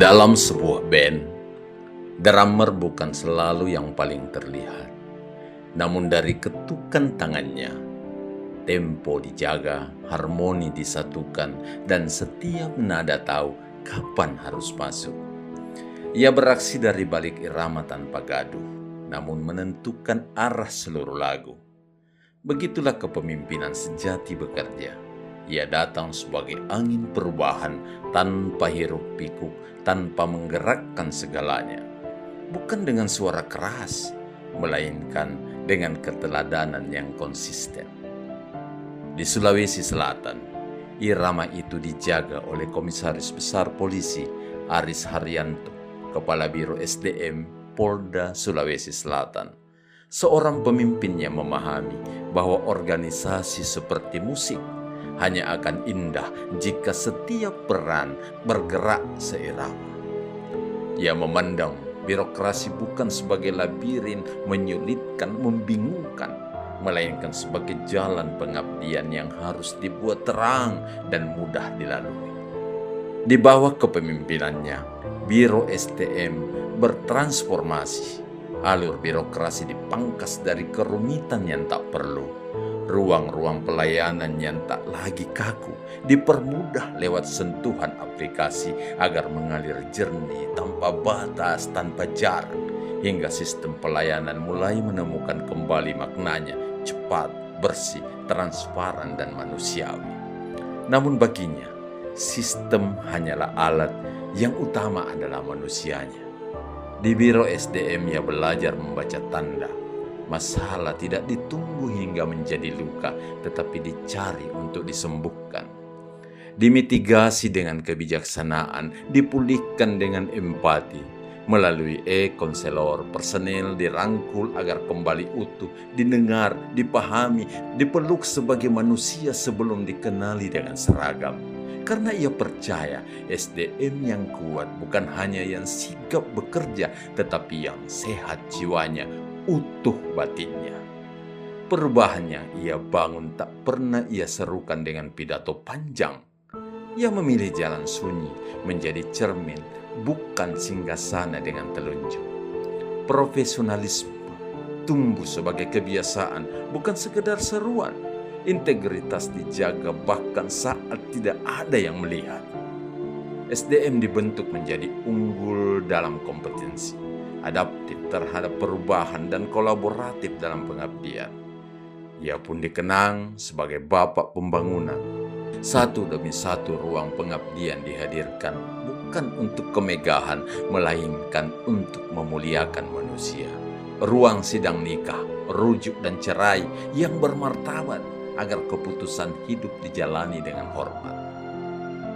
Dalam sebuah band, drummer bukan selalu yang paling terlihat. Namun dari ketukan tangannya, tempo dijaga, harmoni disatukan, dan setiap nada tahu kapan harus masuk. Ia beraksi dari balik irama tanpa gaduh, namun menentukan arah seluruh lagu. Begitulah kepemimpinan sejati bekerja. Ia datang sebagai angin perubahan tanpa hiruk pikuk, tanpa menggerakkan segalanya. Bukan dengan suara keras, melainkan dengan keteladanan yang konsisten. Di Sulawesi Selatan, irama itu dijaga oleh Komisaris Besar Polisi Aris Haryanto, Kepala Biro SDM Polda Sulawesi Selatan. Seorang pemimpinnya memahami bahwa organisasi seperti musik hanya akan indah jika setiap peran bergerak seirama. Ia memandang birokrasi bukan sebagai labirin menyulitkan, membingungkan, melainkan sebagai jalan pengabdian yang harus dibuat terang dan mudah dilalui. Di bawah kepemimpinannya, Biro STM bertransformasi. Alur birokrasi dipangkas dari kerumitan yang tak perlu. Ruang-ruang pelayanan yang tak lagi kaku dipermudah lewat sentuhan aplikasi agar mengalir jernih, tanpa batas, tanpa jarak, hingga sistem pelayanan mulai menemukan kembali maknanya, cepat, bersih, transparan, dan manusiawi. Namun baginya, sistem hanyalah alat, yang utama adalah manusianya. Di Biro SDM ia belajar membaca tanda. Masalah tidak ditunggu hingga menjadi luka, tetapi dicari untuk disembuhkan. Dimitigasi dengan kebijaksanaan, dipulihkan dengan empati. Melalui konselor, personel dirangkul agar kembali utuh, didengar, dipahami, dipeluk sebagai manusia sebelum dikenali dengan seragam. Karena ia percaya SDM yang kuat bukan hanya yang sigap bekerja, tetapi yang sehat jiwanya, utuh batinnya. Perubahan yang ia bangun tak pernah ia serukan dengan pidato panjang. Ia memilih jalan sunyi menjadi cermin, bukan singgasana dengan telunjuk. Profesionalisme tumbuh sebagai kebiasaan, bukan sekedar seruan. Integritas dijaga bahkan saat tidak ada yang melihat. SDM dibentuk menjadi unggul dalam kompetensi, adaptif terhadap perubahan, dan kolaboratif dalam pengabdian. Ia pun dikenang sebagai bapak pembangunan. Satu demi satu ruang pengabdian dihadirkan bukan untuk kemegahan, melainkan untuk memuliakan manusia. Ruang sidang nikah, rujuk, dan cerai yang bermartabat agar keputusan hidup dijalani dengan hormat.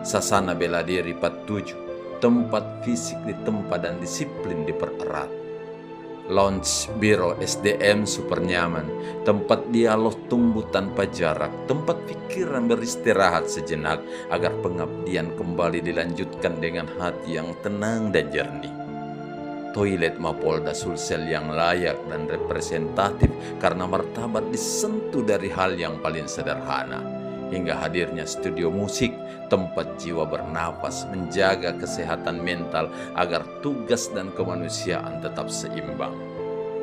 Sasana bela diri 47, tempat fisik ditempa dan disiplin dipererat. Lounge Biro SDM super nyaman, tempat dialog tumbuh tanpa jarak, tempat pikiran beristirahat sejenak agar pengabdian kembali dilanjutkan dengan hati yang tenang dan jernih. Toilet Mapolda Sulsel yang layak dan representatif karena martabat disentuh dari hal yang paling sederhana, hingga hadirnya studio musik, tempat jiwa bernapas, menjaga kesehatan mental agar tugas dan kemanusiaan tetap seimbang.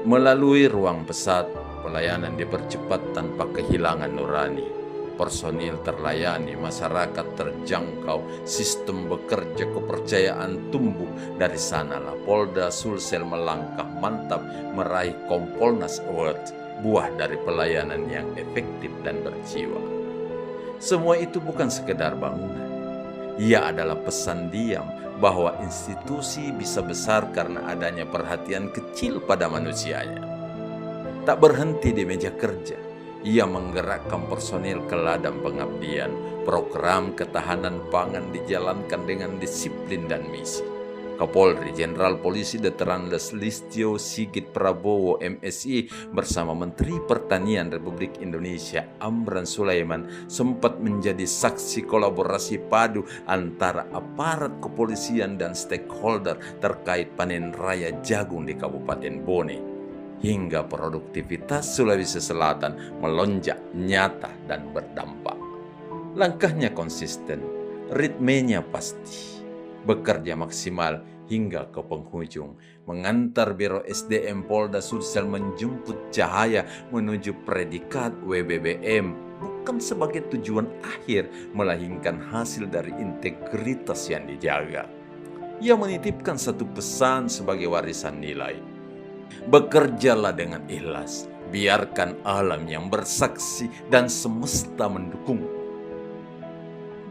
Melalui ruang pesat, pelayanan dipercepat tanpa kehilangan nurani. Personil terlayani, masyarakat terjangkau, sistem bekerja, kepercayaan tumbuh. Dari sanalah Polda Sulsel melangkah mantap meraih Kompolnas Award, buah dari pelayanan yang efektif dan berjiwa. Semua itu bukan sekedar bangunan. Ia adalah pesan diam bahwa institusi bisa besar karena adanya perhatian kecil pada manusianya. Tak berhenti di meja kerja, ia menggerakkan personil ke ladang pengabdian. Program ketahanan pangan dijalankan dengan disiplin dan misi. Kapolri Jenderal Polisi Veteran Listio Sigit Prabowo MSI bersama Menteri Pertanian Republik Indonesia Amran Sulaiman sempat menjadi saksi kolaborasi padu antara aparat kepolisian dan stakeholder terkait panen raya jagung di Kabupaten Bone. Hingga produktivitas Sulawesi Selatan melonjak nyata dan berdampak. Langkahnya konsisten, ritmenya pasti. bekerja maksimal hingga ke penghujung, mengantar Biro SDM Polda Sulsel menjemput Cahaya menuju predikat WBBM bukan sebagai tujuan akhir, melainkan hasil dari integritas yang dijaga. Ia menitipkan satu pesan sebagai warisan nilai. Bekerjalah dengan ikhlas, biarkan alam yang bersaksi dan semesta mendukung.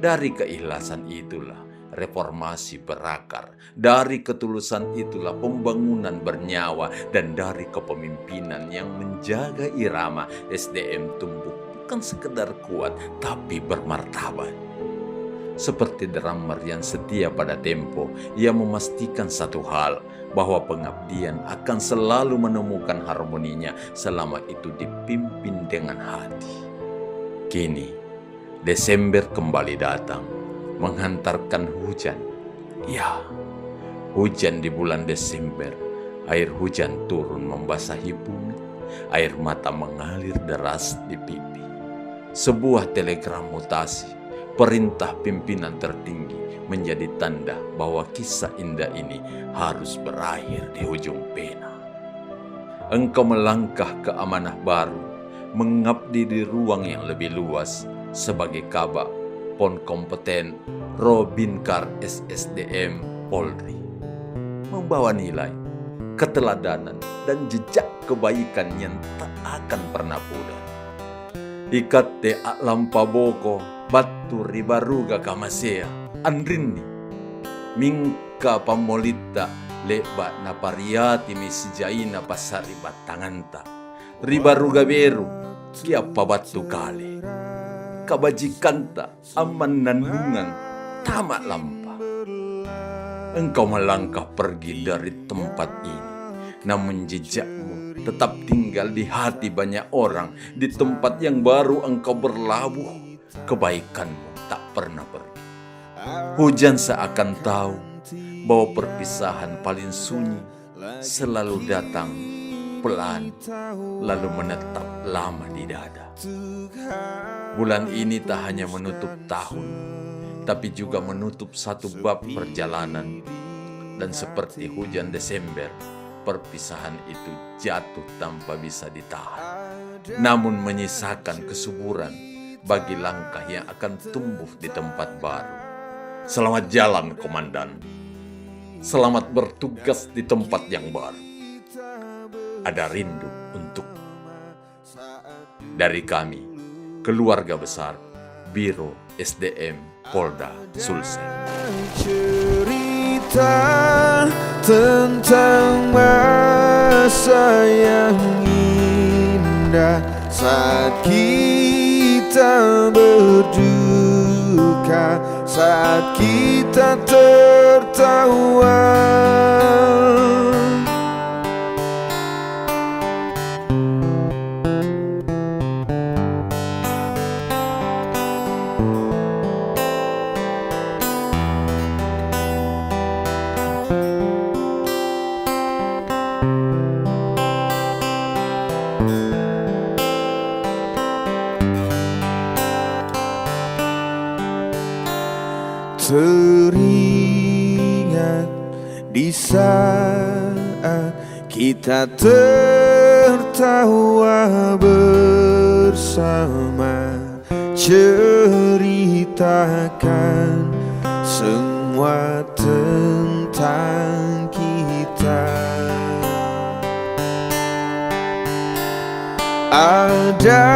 Dari keikhlasan itulah reformasi berakar, dari ketulusan itulah pembangunan bernyawa, dan dari kepemimpinan yang menjaga irama SDM tumbuh bukan sekedar kuat tapi bermartabat. Seperti drummer yang setia pada tempo, ia memastikan satu hal, bahwa pengabdian akan selalu menemukan harmoninya selama itu dipimpin dengan hati. Kini, Desember kembali datang, menghantarkan hujan. Ya, hujan di bulan Desember. Air hujan turun membasahi bumi, air mata mengalir deras di pipi. Sebuah telegram mutasi, perintah pimpinan tertinggi menjadi tanda bahwa kisah indah ini harus berakhir di ujung pena. Engkau melangkah ke amanah baru, mengabdi di ruang yang lebih luas sebagai kabak Pon kompeten Robinkar SSDM Polri, membawa nilai, keteladanan, dan jejak kebaikan yang tak akan pernah pudar. Ikatte lampa boko batu ribaruga kamasea andrinni mingka pamolita leba napariati misijaina pasari batanganta ribaruga beru kiapa batu kale kabajikanta aman nandungan tamak lampa. Engkau melangkah pergi dari tempat ini, namun jejakmu tetap tinggal di hati banyak orang. Di tempat yang baru engkau berlabuh, kebaikanmu tak pernah pergi. Hujan seakan tahu bahwa perpisahan paling sunyi selalu datang pelan, lalu menetap lama di dada. Bulan ini tak hanya menutup tahun, tapi juga menutup satu bab perjalanan. Dan seperti hujan Desember, perpisahan itu jatuh tanpa bisa ditahan, namun menyisakan kesuburan bagi langkah yang akan tumbuh di tempat baru. Selamat jalan, Komandan. Selamat bertugas di tempat yang baru. Ada rindu untuk dari kami, keluarga besar Biro SDM Polda Sulsel. Cerita tentang masa yang indah saat kita berduka, saat kita tertawa. Teringat di saat kita tertawa bersama, ceritakan semua tentang kita. Ada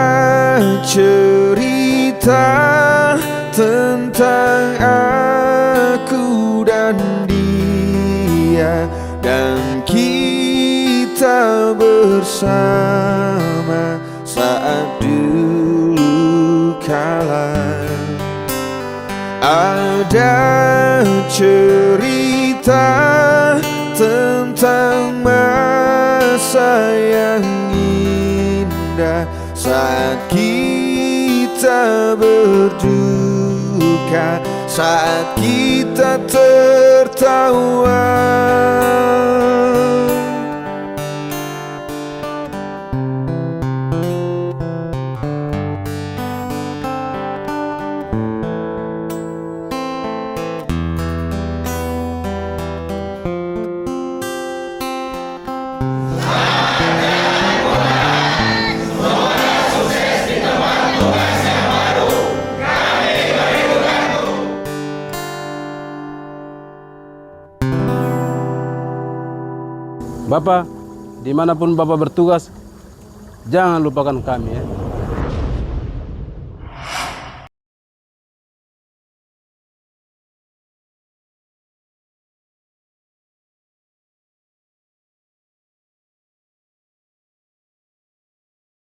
cerita tentang aku dan dia, dan kita bersama saat dulu kala. Ada cerita tentang masa yang indah saat kita berduka, saat kita tertawa. Bapak, dimanapun Bapak bertugas, jangan lupakan kami ya.